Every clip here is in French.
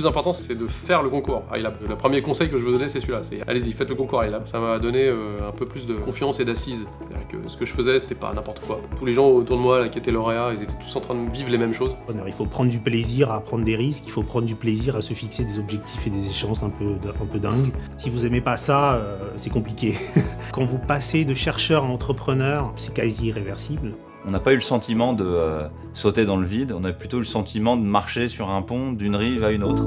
plus important, c'est de faire le concours iLab. Le premier conseil que je veux donner, c'est celui-là, c'est allez-y, faites le concours iLab. Ça m'a donné un peu plus de confiance et d'assises. C'est-à-dire que ce que je faisais, c'était pas n'importe quoi. Tous les gens autour de moi là, qui étaient lauréats, ils étaient tous en train de vivre les mêmes choses. Il faut prendre du plaisir à prendre des risques, il faut prendre du plaisir à se fixer des objectifs et des échéances un peu dingues. Si vous aimez pas ça, c'est compliqué. Quand vous passez de chercheur à entrepreneur, c'est quasi irréversible. On n'a pas eu le sentiment de sauter dans le vide, on a plutôt eu le sentiment de marcher sur un pont d'une rive à une autre.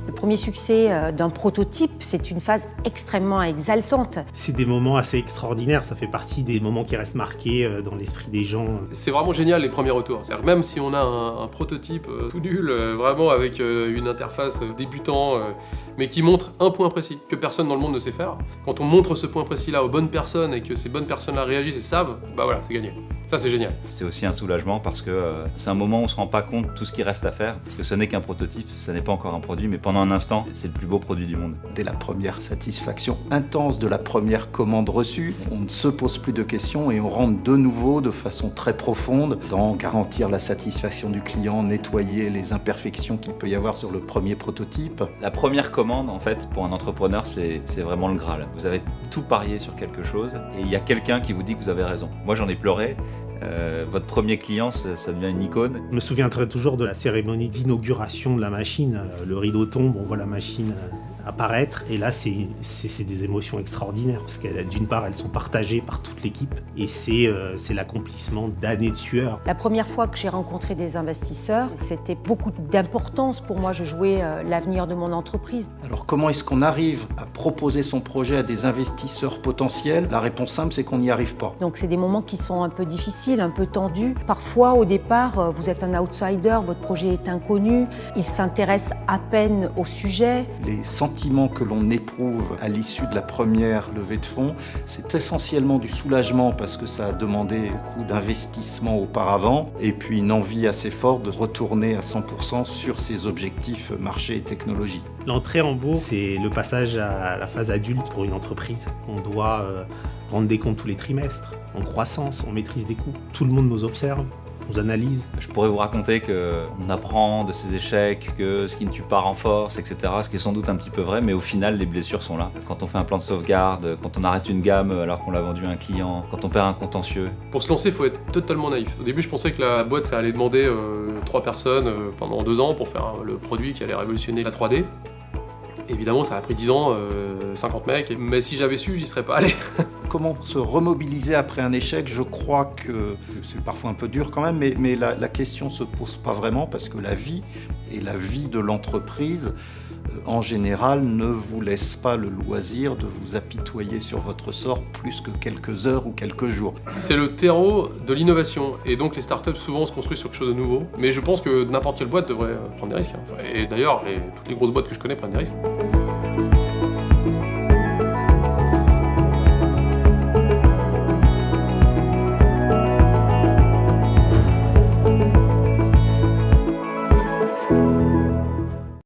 Le premier succès d'un prototype, c'est une phase extrêmement exaltante. C'est des moments assez extraordinaires, ça fait partie des moments qui restent marqués dans l'esprit des gens. C'est vraiment génial les premiers retours. C'est-à-dire que même si on a un prototype tout nul, vraiment avec une interface débutant, mais qui montre un point précis que personne dans le monde ne sait faire, quand on montre ce point précis-là aux bonnes personnes et que ces bonnes personnes-là réagissent et savent, bah voilà, c'est gagné. Ça, c'est génial. C'est aussi un soulagement parce que c'est un moment où on ne se rend pas compte de tout ce qui reste à faire, parce que ce n'est qu'un prototype, ce n'est pas encore un produit, mais pendant un instant, c'est le plus beau produit du monde. Dès la première satisfaction intense de la première commande reçue, on ne se pose plus de questions et on rentre de nouveau de façon très profonde dans garantir la satisfaction du client, nettoyer les imperfections qu'il peut y avoir sur le premier prototype. La première commande, en fait, pour un entrepreneur, c'est vraiment le Graal. Vous avez tout parié sur quelque chose et il y a quelqu'un qui vous dit que vous avez raison. Moi, j'en ai pleuré. Votre premier client, ça devient une icône. Je me souviendrai toujours de la cérémonie d'inauguration de la machine. Le rideau tombe, on voit la machine apparaître. Et là, c'est des émotions extraordinaires parce que d'une part, elles sont partagées par toute l'équipe et c'est l'accomplissement d'années de sueur. La première fois que j'ai rencontré des investisseurs, c'était beaucoup d'importance pour moi. Je jouais l'avenir de mon entreprise. Alors comment est-ce qu'on arrive à proposer son projet à des investisseurs potentiels? La réponse simple, c'est qu'on n'y arrive pas. Donc c'est des moments qui sont un peu difficiles, un peu tendus. Parfois, au départ, vous êtes un outsider, votre projet est inconnu, il s'intéresse à peine au sujet. Les sentiments que l'on éprouve à l'issue de la première levée de fonds, c'est essentiellement du soulagement parce que ça a demandé beaucoup d'investissement auparavant et puis une envie assez forte de retourner à 100% sur ses objectifs marché et technologie. L'entrée en bourse, c'est le passage à la phase adulte pour une entreprise. On doit rendre des comptes tous les trimestres, en croissance, en maîtrise des coûts. Tout le monde nous observe, nous analyse. Je pourrais vous raconter qu'on apprend de ses échecs, que ce qui ne tue pas renforce, etc. Ce qui est sans doute un petit peu vrai, mais au final, les blessures sont là. Quand on fait un plan de sauvegarde, quand on arrête une gamme alors qu'on l'a vendu à un client, quand on perd un contentieux. Pour se lancer, il faut être totalement naïf. Au début, je pensais que la boîte, ça allait demander 3 personnes pendant 2 ans pour faire le produit qui allait révolutionner la 3D. Évidemment, ça a pris 10 ans, 50 mecs, mais si j'avais su, j'y serais pas allé. Comment se remobiliser après un échec? Je crois que c'est parfois un peu dur quand même, mais la question ne se pose pas vraiment parce que la vie et la vie de l'entreprise, en général, ne vous laisse pas le loisir de vous apitoyer sur votre sort plus que quelques heures ou quelques jours. C'est le terreau de l'innovation, et donc les startups souvent se construisent sur quelque chose de nouveau. Mais je pense que n'importe quelle boîte devrait prendre des risques. Et d'ailleurs, toutes les grosses boîtes que je connais prennent des risques.